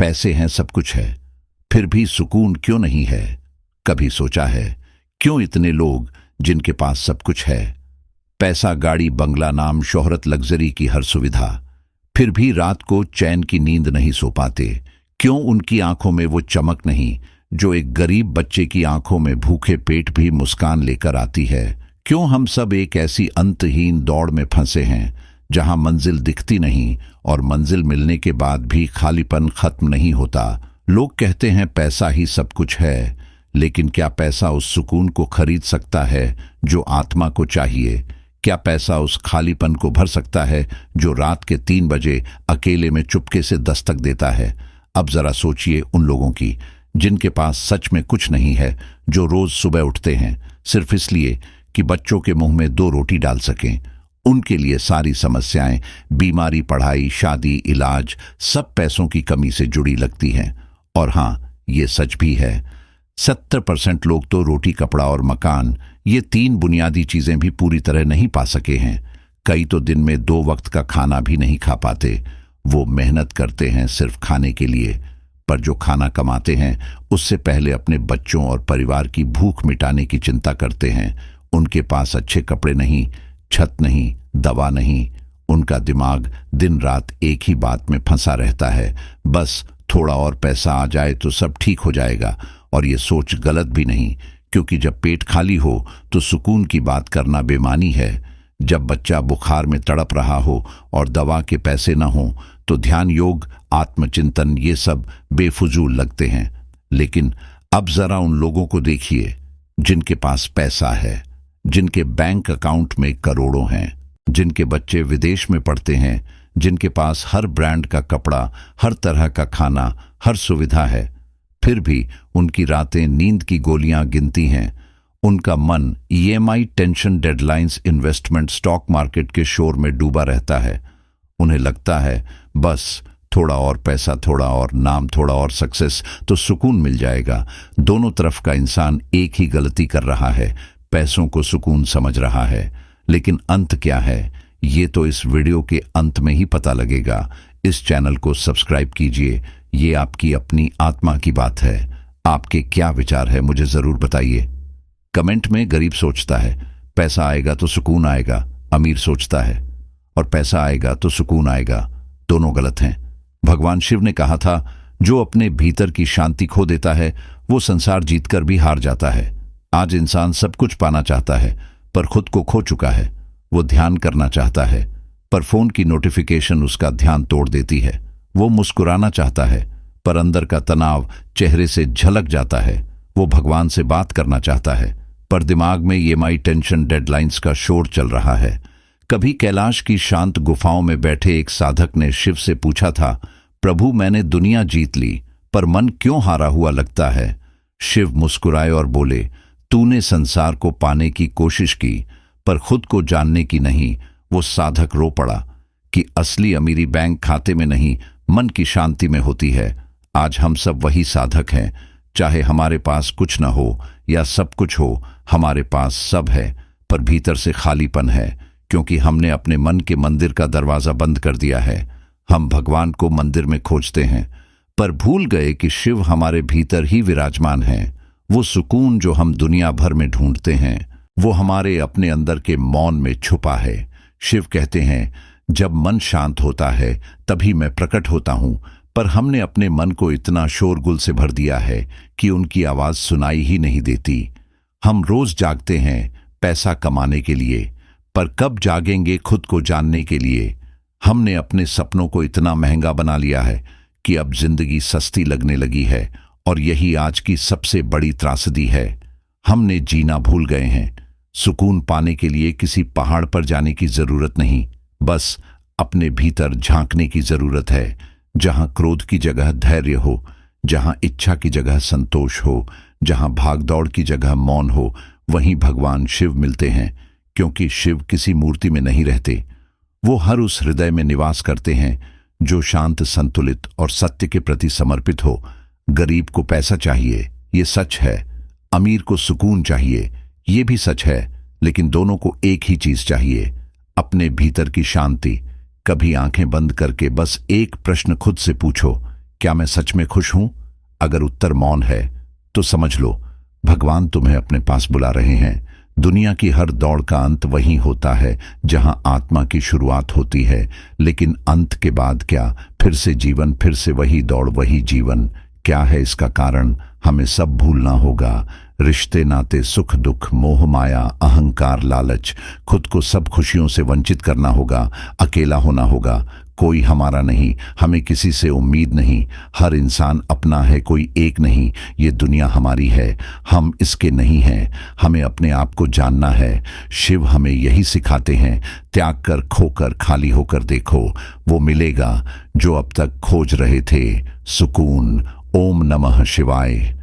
पैसे हैं, सब कुछ है, फिर भी सुकून क्यों नहीं है? कभी सोचा है क्यों इतने लोग जिनके पास सब कुछ है, पैसा, गाड़ी, बंगला, नाम, शोहरत, लग्जरी की हर सुविधा, फिर भी रात को चैन की नींद नहीं सो पाते? क्यों उनकी आंखों में वो चमक नहीं जो एक गरीब बच्चे की आंखों में भूखे पेट भी मुस्कान लेकर आती है? क्यों हम सब एक ऐसी अंतहीन दौड़ में फंसे हैं जहां मंजिल दिखती नहीं और मंजिल मिलने के बाद भी खालीपन खत्म नहीं होता? लोग कहते हैं पैसा ही सब कुछ है, लेकिन क्या पैसा उस सुकून को खरीद सकता है जो आत्मा को चाहिए? क्या पैसा उस खालीपन को भर सकता है जो रात के 3 बजे अकेले में चुपके से दस्तक देता है? अब जरा सोचिए उन लोगों की जिनके पास सच में कुछ नहीं है, जो रोज सुबह उठते हैं सिर्फ इसलिए कि बच्चों के मुंह में 2 रोटी डाल सकें। उनके लिए सारी समस्याएं, बीमारी, पढ़ाई, शादी, इलाज, सब पैसों की कमी से जुड़ी लगती हैं। और हां, ये सच भी है, 70% लोग तो रोटी, कपड़ा और मकान, ये 3 बुनियादी चीजें भी पूरी तरह नहीं पा सके हैं। कई तो दिन में 2 वक्त का खाना भी नहीं खा पाते। वो मेहनत करते हैं सिर्फ खाने के लिए, पर जो खाना कमाते हैं उससे पहले अपने बच्चों और परिवार की भूख मिटाने की चिंता करते हैं। उनके पास अच्छे कपड़े नहीं, छत नहीं, दवा नहीं। उनका दिमाग दिन रात एक ही बात में फंसा रहता है, बस थोड़ा और पैसा आ जाए तो सब ठीक हो जाएगा। और ये सोच गलत भी नहीं, क्योंकि जब पेट खाली हो तो सुकून की बात करना बेमानी है। जब बच्चा बुखार में तड़प रहा हो और दवा के पैसे न हो तो ध्यान, योग, आत्मचिंतन, ये सब बेफुजूल लगते हैं। लेकिन अब जरा उन लोगों को देखिए जिनके पास पैसा है, जिनके बैंक अकाउंट में करोड़ों हैं, जिनके बच्चे विदेश में पढ़ते हैं, जिनके पास हर ब्रांड का कपड़ा, हर तरह का खाना, हर सुविधा है, फिर भी उनकी रातें नींद की गोलियां गिनती हैं। उनका मन EMI, tension, deadlines, investment, stock market के शोर में डूबा रहता है। उन्हें लगता है बस थोड़ा और पैसा, थोड़ा और नाम, थोड़ा और सक्सेस तो सुकून मिल जाएगा। दोनों तरफ का इंसान एक ही गलती कर रहा है, पैसों को सुकून समझ रहा है। लेकिन अंत क्या है, ये तो इस वीडियो के अंत में ही पता लगेगा। इस चैनल को सब्सक्राइब कीजिए, ये आपकी अपनी आत्मा की बात है। आपके क्या विचार है मुझे जरूर बताइए। कमेंट में गरीब सोचता है पैसा आएगा तो सुकून आएगा, अमीर सोचता है और पैसा आएगा तो सुकून आएगा, दोनों गलत हैं। भगवान शिव ने कहा था, जो अपने भीतर की शांति खो देता है वो संसार जीतकर भी हार जाता है। आज इंसान सब कुछ पाना चाहता है पर खुद को खो चुका है। वो ध्यान करना चाहता है पर फोन की नोटिफिकेशन उसका ध्यान तोड़ देती है। वो मुस्कुराना चाहता है पर अंदर का तनाव चेहरे से झलक जाता है। वो भगवान से बात करना चाहता है पर दिमाग में ईएमआई, टेंशन, डेडलाइंस का शोर चल रहा है। कभी कैलाश की शांत गुफाओं में बैठे एक साधक ने शिव से पूछा था, प्रभु मैंने दुनिया जीत ली पर मन क्यों हारा हुआ लगता है? शिव मुस्कुराए और बोले, तूने संसार को पाने की कोशिश की पर खुद को जानने की नहीं। वो साधक रो पड़ा कि असली अमीरी बैंक खाते में नहीं, मन की शांति में होती है। आज हम सब वही साधक हैं, चाहे हमारे पास कुछ न हो या सब कुछ हो, हमारे पास सब है पर भीतर से खालीपन है, क्योंकि हमने अपने मन के मंदिर का दरवाजा बंद कर दिया है। हम भगवान को मंदिर में खोजते हैं पर भूल गए कि शिव हमारे भीतर ही विराजमान है। वो सुकून जो हम दुनिया भर में ढूंढते हैं वो हमारे अपने अंदर के मौन में छुपा है। शिव कहते हैं, जब मन शांत होता है तभी मैं प्रकट होता हूं, पर हमने अपने मन को इतना शोरगुल से भर दिया है कि उनकी आवाज सुनाई ही नहीं देती। हम रोज जागते हैं पैसा कमाने के लिए, पर कब जागेंगे खुद को जानने के लिए? हमने अपने सपनों को इतना महंगा बना लिया है कि अब जिंदगी सस्ती लगने लगी है, और यही आज की सबसे बड़ी त्रासदी है। हमने जीना भूल गए हैं। सुकून पाने के लिए किसी पहाड़ पर जाने की जरूरत नहीं, बस अपने भीतर झांकने की जरूरत है। जहां क्रोध की जगह धैर्य हो, जहां इच्छा की जगह संतोष हो, जहां भागदौड़ की जगह मौन हो, वहीं भगवान शिव मिलते हैं। क्योंकि शिव किसी मूर्ति में नहीं रहते, वो हर उस हृदय में निवास करते हैं जो शांत, संतुलित और सत्य के प्रति समर्पित हो। गरीब को पैसा चाहिए, ये सच है। अमीर को सुकून चाहिए, ये भी सच है। लेकिन दोनों को एक ही चीज चाहिए, अपने भीतर की शांति। कभी आंखें बंद करके बस एक प्रश्न खुद से पूछो, क्या मैं सच में खुश हूं? अगर उत्तर मौन है तो समझ लो भगवान तुम्हें अपने पास बुला रहे हैं। दुनिया की हर दौड़ का अंत वहीं होता है जहां आत्मा की शुरुआत होती है, लेकिन अंत के बाद क्या? फिर से जीवन, फिर से वही दौड़, वही जीवन। क्या है इसका कारण? हमें सब भूलना होगा। रिश्ते, नाते, सुख दुख, मोह माया, अहंकार, लालच। खुद को सब खुशियों से वंचित करना होगा। अकेला होना होगा। कोई हमारा नहीं, हमें किसी से उम्मीद नहीं। हर इंसान अपना है, कोई एक नहीं। ये दुनिया हमारी है, हम इसके नहीं हैं। हमें अपने आप को जानना है। शिव हमें यही सिखाते हैं, त्याग कर, खोकर, खाली होकर देखो, वो मिलेगा जो अब तक खोज रहे थे, सुकून। ओम नमः शिवाय।